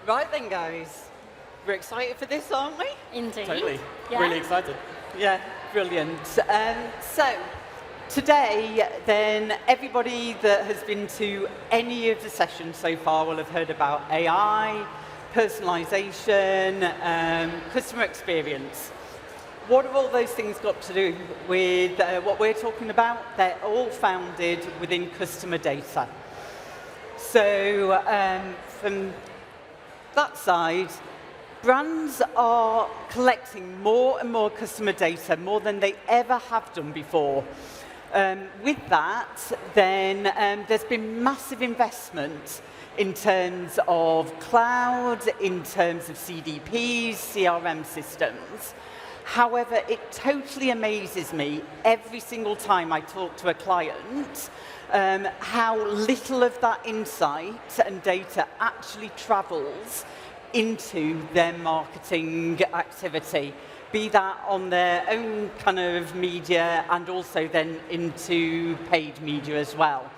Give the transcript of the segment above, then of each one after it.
Right then, guys. We're excited for this, aren't we? Indeed. Totally. Yeah. Really excited. Yeah, brilliant. So, today, then, everybody that has been to any of the sessions so far will have heard about AI, personalization, customer experience. What have all those things got to do with what we're talking about? They're all founded within customer data. So, from that side, brands are collecting more and more customer data, more than they ever have done before. With that, then there's been massive investment in terms of cloud, in terms of CDPs, CRM systems. However, it totally amazes me every single time I talk to a client how little of that insight and data actually travels into their marketing activity, be that on their own kind of media and also then into paid media as well.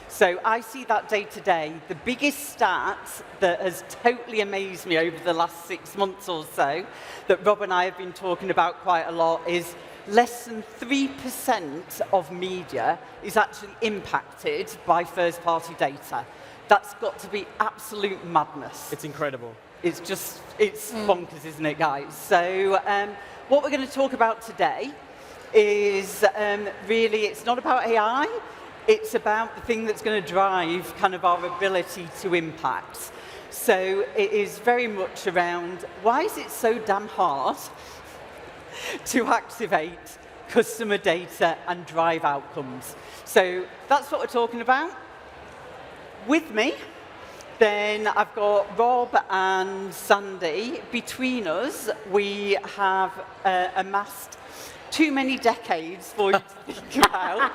So I see that day to day. The biggest stat that has totally amazed me over the last 6 months or so, that Rob and I have been talking about quite a lot, is less than 3% of media is actually impacted by first-party data. That's got to be absolute madness. It's incredible. It's bonkers, isn't it, guys? So what we're going to talk about today is really, it's not about AI. It's about the thing that's going to drive kind of our ability to impact. So it is very much around, why is it so damn hard to activate customer data and drive outcomes? So that's what we're talking about. With me, then I've got Rob and Sandy. Between us, we have amassed too many decades for you to think about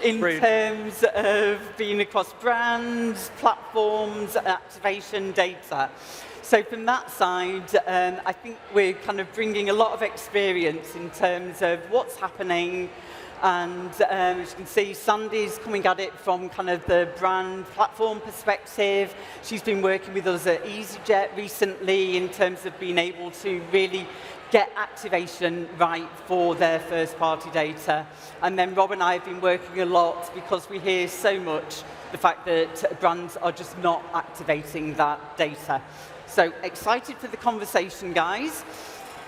in terms of being across brands, platforms, activation data. So from that side, I think we're kind of bringing a lot of experience in terms of what's happening. And as you can see, Sandy's coming at it from kind of the brand platform perspective. She's been working with us at easyJet recently in terms of being able to really get activation right for their first-party data. And then Rob and I have been working a lot because we hear so much the fact that brands are just not activating that data. So excited for the conversation, guys.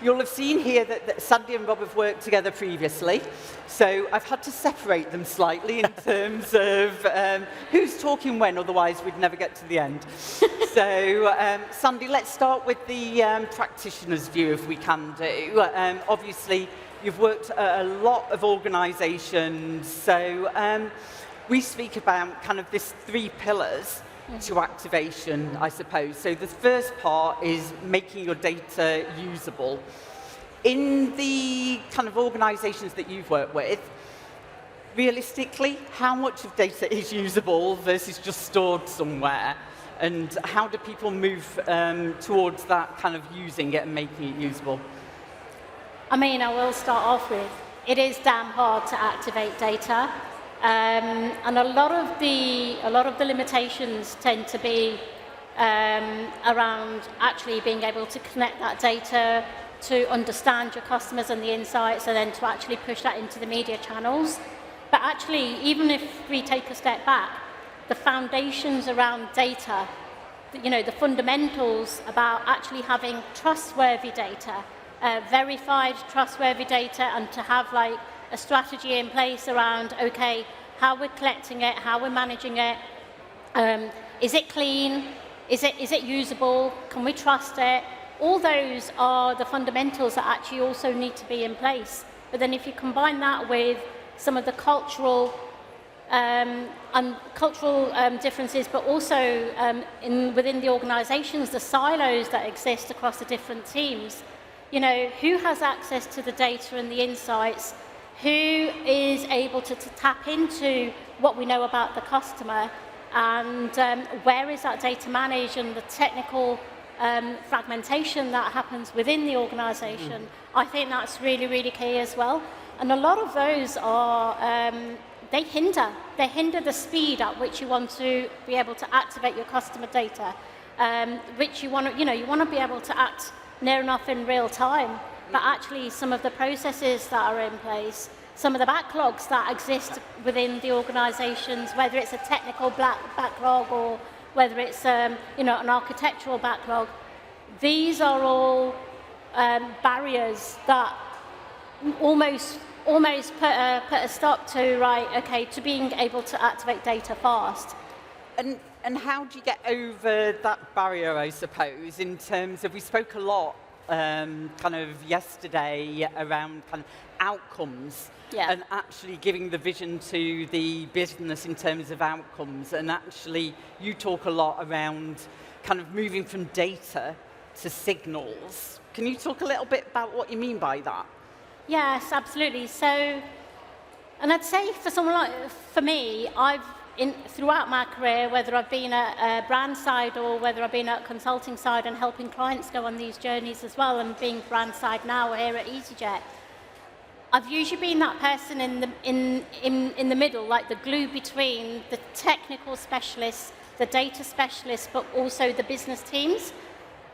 You'll have seen here that Sandy and Rob have worked together previously, so I've had to separate them slightly in terms of who's talking when, otherwise we'd never get to the end. So, Sandy, let's start with the practitioner's view, if we can do. Obviously, you've worked at a lot of organisations, so we speak about kind of this 3 pillars to activation, I suppose. So the first part is making your data usable. In the kind of organisations that you've worked with, realistically, how much of data is usable versus just stored somewhere? And how do people move towards that kind of using it and making it usable? I mean, I will start off with, it is damn hard to activate data. And a lot of the limitations tend to be around actually being able to connect that data, to understand your customers and the insights, and then to actually push that into the media channels. But actually, even if we take a step back, the foundations around data, the fundamentals about actually having trustworthy data, verified trustworthy data, and to have like a strategy in place around, okay, how we're collecting it, how we're managing it, is it clean, is it usable, can we trust it? All those are the fundamentals that actually also need to be in place. But then if you combine that with some of the cultural differences, but also within the organisations, the silos that exist across the different teams, who has access to the data and the insights, who is able to tap into what we know about the customer, and where is that data managed, and the technical fragmentation that happens within the organisation. I think that's really, really key as well. And a lot of those are, they hinder the speed at which you want to be able to activate your customer data. which you want to be able to act near enough in real time. But actually, some of the processes that are in place, some of the backlogs that exist within the organisations, whether it's a technical backlog or whether it's an architectural backlog, these are all barriers that almost put a stop to being able to activate data fast. And how do you get over that barrier, I suppose, in terms of, we spoke a lot kind of yesterday around kind of outcomes, and actually giving the vision to the business in terms of outcomes. And actually, you talk a lot around kind of moving from data to signals. Can you talk a little bit about what you mean by that? Yes, absolutely. So, and I'd say for me, throughout my career, whether I've been at brand side or whether I've been at consulting side and helping clients go on these journeys as well, and being brand side now here at easyJet, I've usually been that person in the middle, like the glue between the technical specialists, the data specialists, but also the business teams.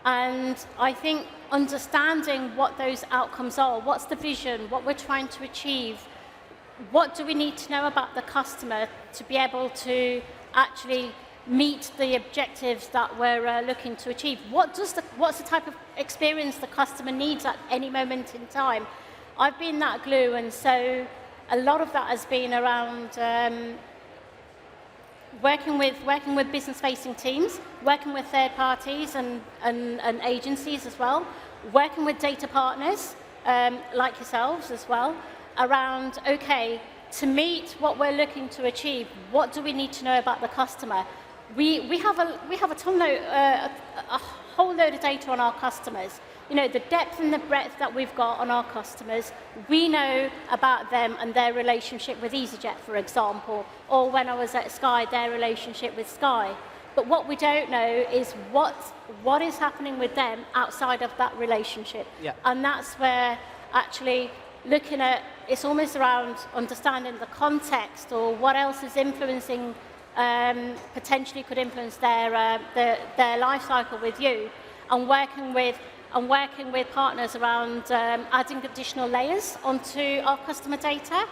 And I think understanding what those outcomes are, what's the vision, what we're trying to achieve, what do we need to know about the customer to be able to actually meet the objectives that we're looking to achieve? What's the type of experience the customer needs at any moment in time? I've been that glue, and so a lot of that has been around working with business-facing teams, working with third parties and agencies as well, working with data partners like yourselves as well, around, okay, to meet what we're looking to achieve, what do we need to know about the customer? We have a whole load of data on our customers. You know, the depth and the breadth that we've got on our customers, we know about them and their relationship with easyJet, for example, or when I was at Sky, their relationship with Sky. But what we don't know is what is happening with them outside of that relationship. Yeah. And that's where actually looking at, it's almost around understanding the context or what else is influencing, potentially could influence their life cycle with you, and working with partners around adding additional layers onto our customer data.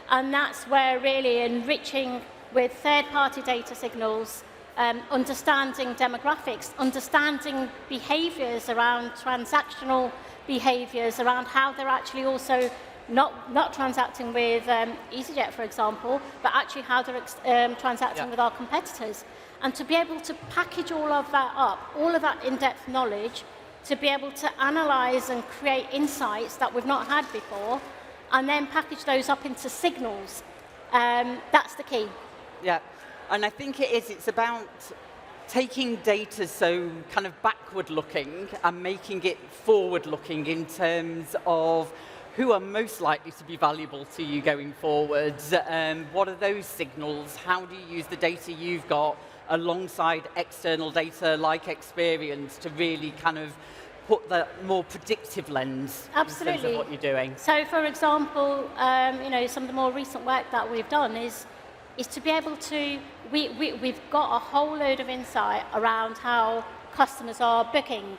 And that's where really enriching with third-party data signals, understanding demographics, understanding behaviours around transactional behaviours, around how they're actually also not transacting with easyJet, for example, but actually how they're transacting with our competitors. And to be able to package all of that up, all of that in-depth knowledge, to be able to analyse and create insights that we've not had before, and then package those up into signals. That's the key. Yeah, and I think it's about taking data so kind of backward-looking and making it forward-looking in terms of who are most likely to be valuable to you going forwards. What are those signals? How do you use the data you've got alongside external data like Experian to really kind of put the more predictive lens in terms of what you're doing? So, for example, some of the more recent work that we've done is to be able to, we've got a whole load of insight around how customers are booking,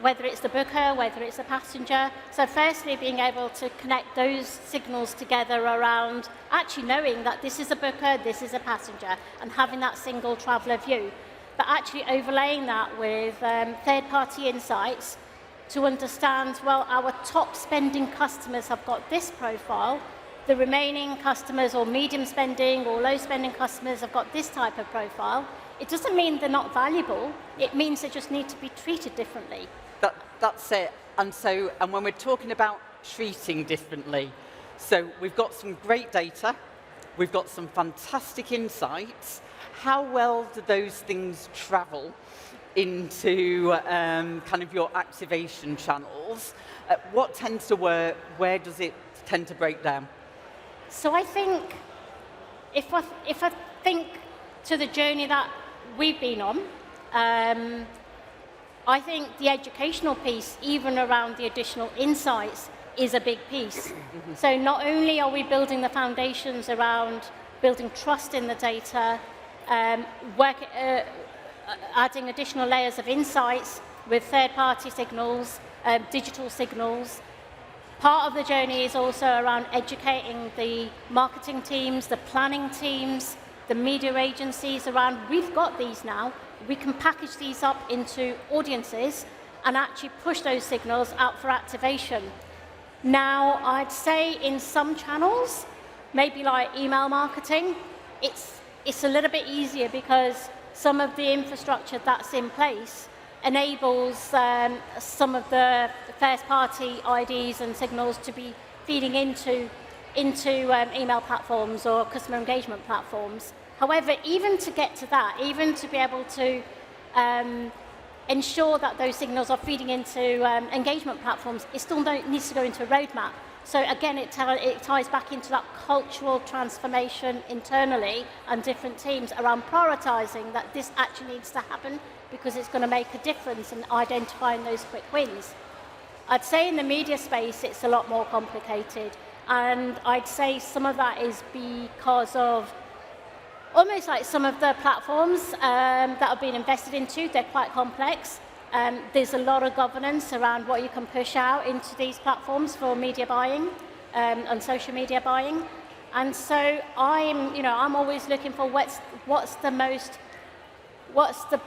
whether it's the booker, whether it's the passenger. So firstly, being able to connect those signals together around actually knowing that this is a booker, this is a passenger, and having that single traveller view. But actually overlaying that with third-party insights to understand, well, our top spending customers have got this profile, the remaining customers or medium spending or low spending customers have got this type of profile. It doesn't mean they're not valuable. It means they just need to be treated differently. That's it. And when we're talking about treating differently, so we've got some great data, we've got some fantastic insights. How well do those things travel into kind of your activation channels? What tends to work? Where does it tend to break down? So I think, if I think to the journey that we've been on, I think the educational piece, even around the additional insights, is a big piece. So not only are we building the foundations around building trust in the data, adding additional layers of insights with third-party signals, digital signals. Part of the journey is also around educating the marketing teams, the planning teams, the media agencies around, we've got these now, we can package these up into audiences and actually push those signals out for activation. Now, I'd say in some channels, maybe like email marketing, it's a little bit easier because some of the infrastructure that's in place enables some of the first-party IDs and signals to be feeding into email platforms or customer engagement platforms. However, even to get to that, even to be able to ensure that those signals are feeding into engagement platforms, it still needs to go into a roadmap. So again, it ties back into that cultural transformation internally and different teams around prioritizing that this actually needs to happen because it's going to make a difference in identifying those quick wins. I'd say in the media space, it's a lot more complicated. And I'd say some of that is because of almost like some of the platforms that have been invested into, they're quite complex. There's a lot of governance around what you can push out into these platforms for media buying and social media buying. And so I'm always looking for what's the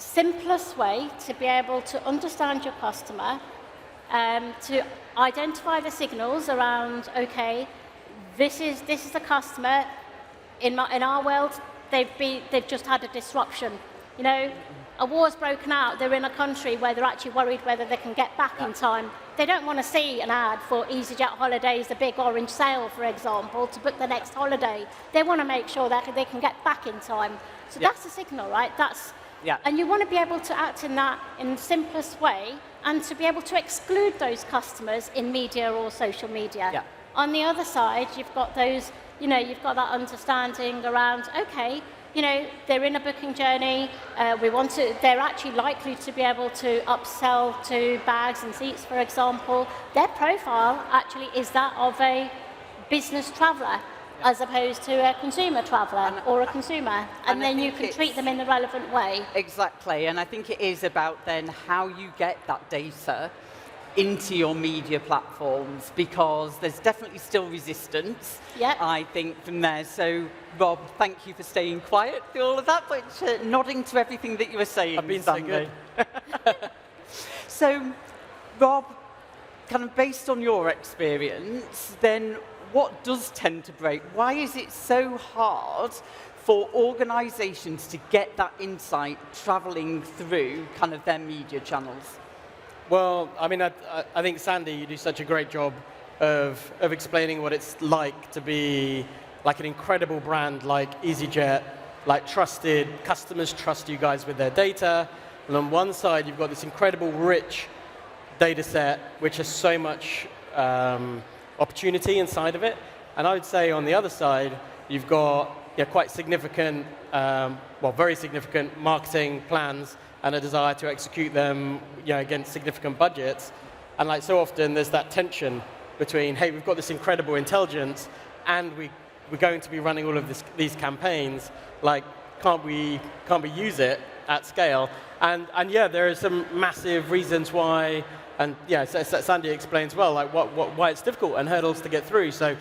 simplest way to be able to understand your customer, to identify the signals around, okay, this is the customer. In our world, they've just had a disruption. You know, a war's broken out. They're in a country where they're actually worried whether they can get back in time. They don't want to see an ad for easyJet holidays, the big orange sale, for example, to book the next holiday. They want to make sure that they can get back in time. So that's the signal, right? And you want to be able to act in that in the simplest way and to be able to exclude those customers in media or social media. Yeah. On the other side, you've got those, you've got that understanding around, okay, they're in a booking journey, they're actually likely to be able to upsell to bags and seats, for example. Their profile actually is that of a business traveller as opposed to a consumer traveller or a consumer. And then you can treat them in the relevant way. Exactly, and I think it is about then how you get that data into your media platforms, because there's definitely still resistance, I think, from there. So, Rob, thank you for staying quiet through all of that, but nodding to everything that you were saying. I've been so good. So, Rob, kind of based on your experience, then what does tend to break? Why is it so hard for organisations to get that insight travelling through kind of their media channels? Well, I mean, I think, Sandy, you do such a great job of explaining what it's like to be like an incredible brand like easyJet, like trusted, customers trust you guys with their data. And on one side, you've got this incredible rich data set, which has so much opportunity inside of it. And I would say on the other side, you've got quite significant, very significant marketing plans and a desire to execute them against significant budgets. And like so often, there's that tension between, hey, we've got this incredible intelligence and we're going to be running all of these campaigns. Like, can't we use it at scale? And there are some massive reasons why, and Sandy explains well, like why it's difficult and hurdles to get through. So,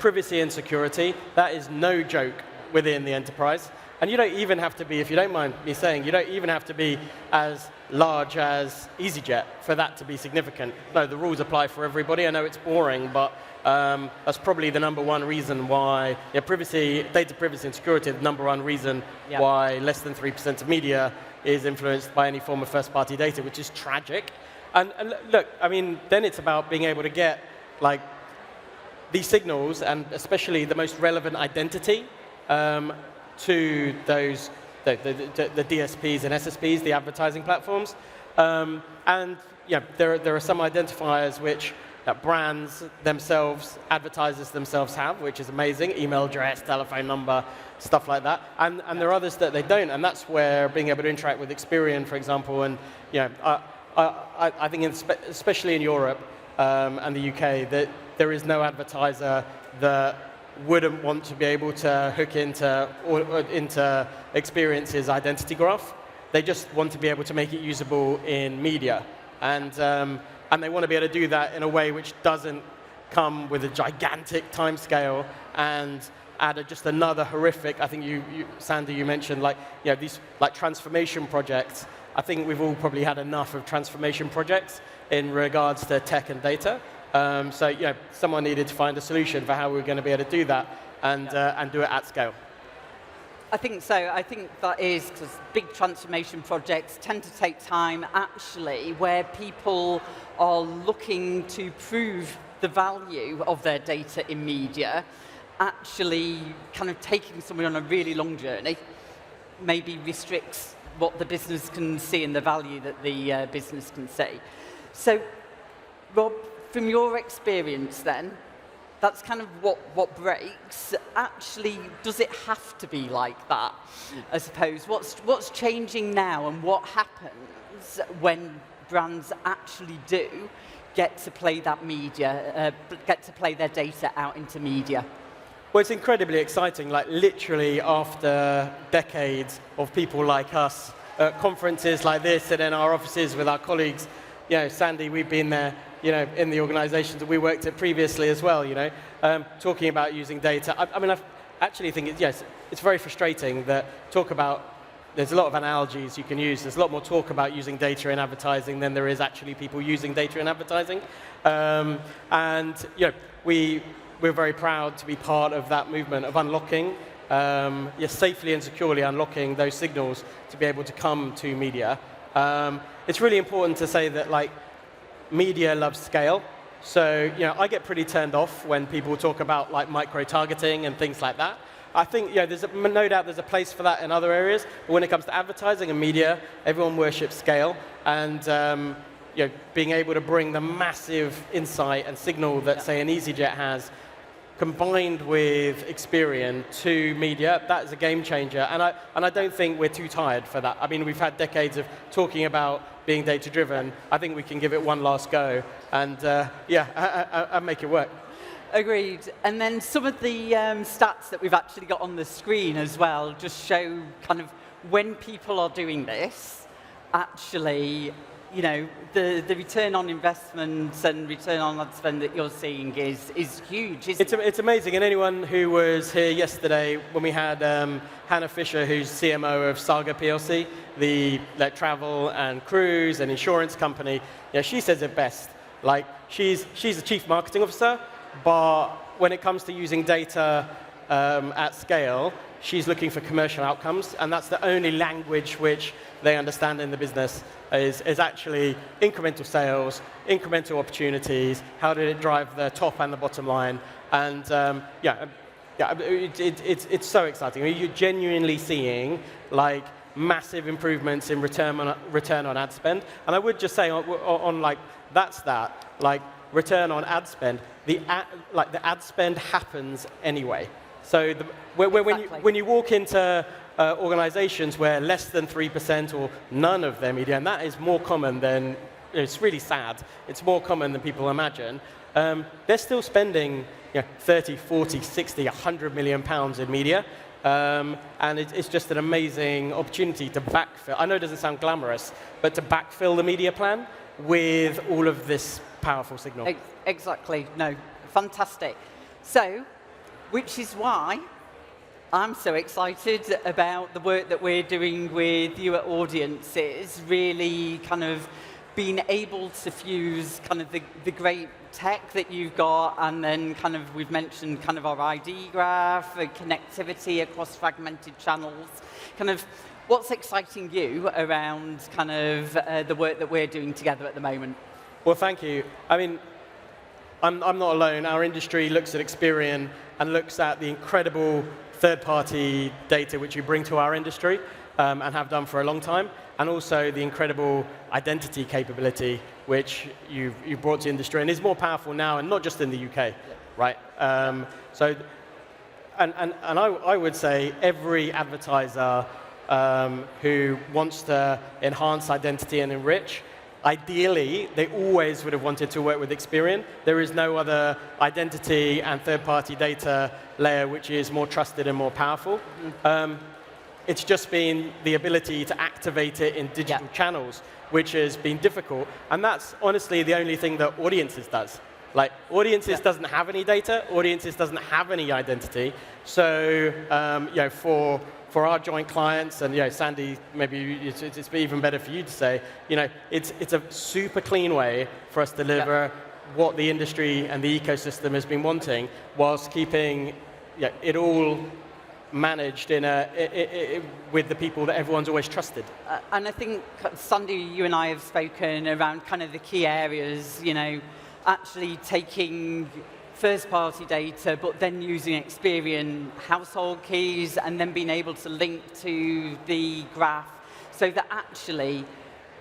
privacy and security, that is no joke within the enterprise. And you don't even have to be, if you don't mind me saying, you don't even have to be as large as easyJet for that to be significant. No, the rules apply for everybody. I know it's boring, but that's probably the number one reason why data privacy and security is the number one reason why less than 3% of media is influenced by any form of first-party data, which is tragic. And look, I mean, then it's about being able to get like these signals, and especially the most relevant identity, to those the DSPs and SSPs, the advertising platforms, and there are some identifiers which brands themselves, advertisers themselves have, which is amazing: email address, telephone number, stuff like that. And there are others that they don't, and that's where being able to interact with Experian, for example, and I think especially in Europe and the UK, that there is no advertiser that wouldn't want to be able to hook into Experience's identity graph. They just want to be able to make it usable in media. And they want to be able to do that in a way which doesn't come with a gigantic timescale and add just another horrific, I think Sandy, you mentioned these transformation projects. I think we've all probably had enough of transformation projects in regards to tech and data. So someone needed to find a solution for how we were going to be able to do that and do it at scale. I think so. I think that is because big transformation projects tend to take time, actually, where people are looking to prove the value of their data in media, actually kind of taking someone on a really long journey maybe restricts what the business can see and the value that the business can see. So, Rob, from your experience then, that's kind of what breaks. Actually, does it have to be like that? I suppose. What's changing now, and what happens when brands actually do get to play that media, get to play their data out into media? Well, it's incredibly exciting. Like literally, after decades of people like us at conferences like this, and in our offices with our colleagues, Sandy, we've been there. In the organizations that we worked at previously as well, talking about using data. I actually think it's very frustrating that there's a lot of analogies you can use. There's a lot more talk about using data in advertising than there is actually people using data in advertising. We're very proud to be part of that movement of unlocking, safely and securely unlocking those signals to be able to come to media. It's really important to say that media loves scale. So, I get pretty turned off when people talk about micro-targeting and things like that. I think, there's no doubt there's a place for that in other areas. But when it comes to advertising and media, everyone worships scale. And, being able to bring the massive insight and signal that, say, an easyJet has, combined with Experian to media, that is a game changer. And I don't think we're too tired for that. I mean, we've had decades of talking about being data-driven. I think we can give it one last go and, make it work. Agreed. And then some of the stats that we've actually got on the screen as well just show kind of when people are doing this, actually, the return on investment and return on ad spend that you're seeing is huge, isn't it? It's amazing. And anyone who was here yesterday when we had Hannah Fisher, who's CMO of Saga PLC, the travel and cruise and insurance company, she says it best. She's the chief marketing officer, but when it comes to using data at scale, she's looking for commercial outcomes, and that's the only language which they understand in the business is actually incremental sales, incremental opportunities, how did it drive the top and the bottom line, and it's so exciting. I mean, you're genuinely seeing massive improvements in return on ad spend, and I would just say on that's that return on ad spend, the ad spend happens anyway. So when you walk into organizations where less than 3% or none of their media, and that is more common than, it's really sad, it's more common than people imagine, they're still spending 30, 40, 60, 100 million pounds in media. And it's just an amazing opportunity to backfill. I know it doesn't sound glamorous, but to backfill the media plan with all of this powerful signal. Exactly. No, fantastic. So, which is why I'm so excited about the work that we're doing with you at Audiences, really kind of being able to fuse kind of the great tech that you've got, and then kind of we've mentioned kind of our ID graph, connectivity across fragmented channels. Kind of what's exciting you around kind of the work that we're doing together at the moment? Well, thank you. I mean, I'm not alone. Our industry looks at Experian and looks at the incredible third-party data which you bring to our industry and have done for a long time, and also the incredible identity capability which you've brought to industry and is more powerful now, and not just in the UK, right? I would say every advertiser who wants to enhance identity and enrich, ideally, they always would have wanted to work with Experian. There is no other identity and third-party data layer which is more trusted and more powerful. It's just been the ability to activate it in digital channels, which has been difficult. And that's honestly the only thing that Audiences does. Like, Audiences doesn't have any data. Audiences doesn't have any identity. So, for our joint clients, and Sandy, maybe it's even better for you to say, it's a super clean way for us to deliver what the industry and the ecosystem has been wanting, whilst keeping it all managed with the people that everyone's always trusted. And I think, Sandy, you and I have spoken around kind of the key areas, actually taking first-party data, but then using Experian household keys, and then being able to link to the graph, so that actually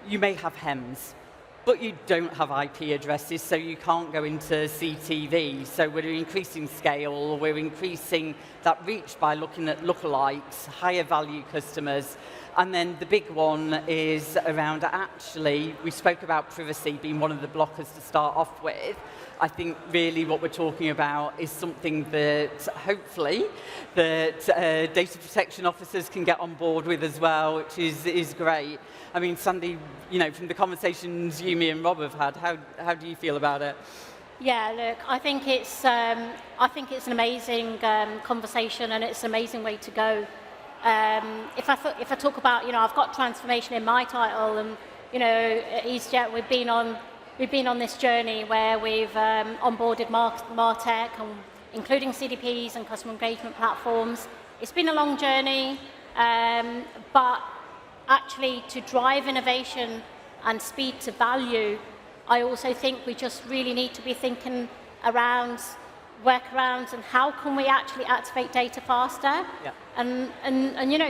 you may have HEMS, but you don't have IP addresses, so you can't go into CTV. So we're increasing scale, we're increasing that reach by looking at lookalikes, higher value customers. And then the big one is around, actually, we spoke about privacy being one of the blockers to start off with. I think really what we're talking about is something that hopefully that data protection officers can get on board with as well, which is great. I mean, Sandy, from the conversations you, me, and Rob have had, how do you feel about it? Yeah, look, I think it's an amazing conversation, and it's an amazing way to go. If I talk about, I've got transformation in my title, and at easyJet we've been on this journey where we've onboarded MarTech, including CDPs and customer engagement platforms. It's been a long journey, but actually to drive innovation and speed to value, I also think we just really need to be thinking around workarounds and how can we actually activate data faster. Yeah. And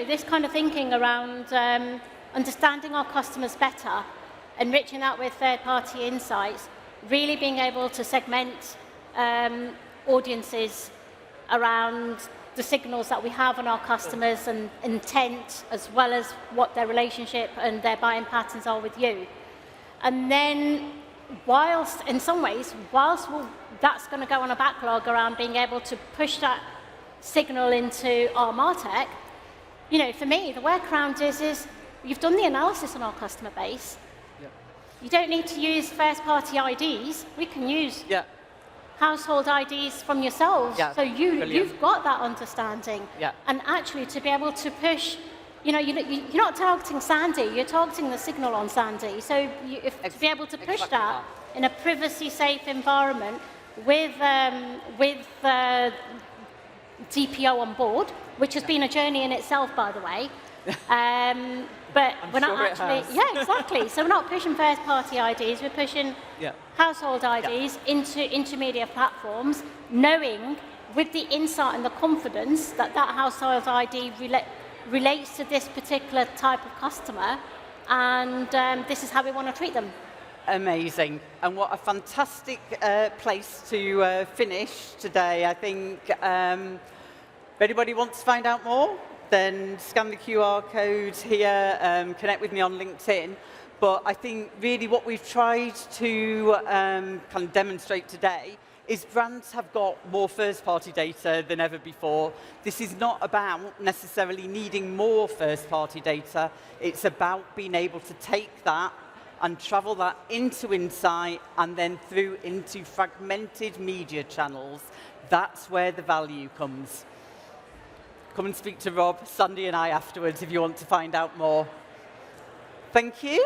this kind of thinking around understanding our customers better, enriching that with third-party insights, really being able to segment audiences around the signals that we have on our customers and intent, as well as what their relationship and their buying patterns are with you. And then in some ways, that's going to go on a backlog around being able to push that signal into our MarTech, for me, the workaround is you've done the analysis on our customer base. Yeah. You don't need to use first-party IDs. We can use household IDs from yourselves. Yeah. So you've got that understanding. Yeah. And actually to be able to push, you're not targeting Sandy, you're targeting the signal on Sandy. So to be able to push that in a privacy-safe environment with DPO on board, which has been a journey in itself, by the way. But we're not actually, exactly. So we're not pushing first-party IDs. We're pushing household IDs into intermediate platforms, knowing with the insight and the confidence that household ID relates to this particular type of customer, and this is how we want to treat them. Amazing. And what a fantastic place to finish today. I think if anybody wants to find out more, then scan the QR code here, connect with me on LinkedIn. But I think really what we've tried to kind of demonstrate today is brands have got more first-party data than ever before. This is not about necessarily needing more first-party data. It's about being able to take that and travel that into insight and then through into fragmented media channels. That's where the value comes. Come and speak to Rob, Sandy, and I afterwards if you want to find out more. Thank you.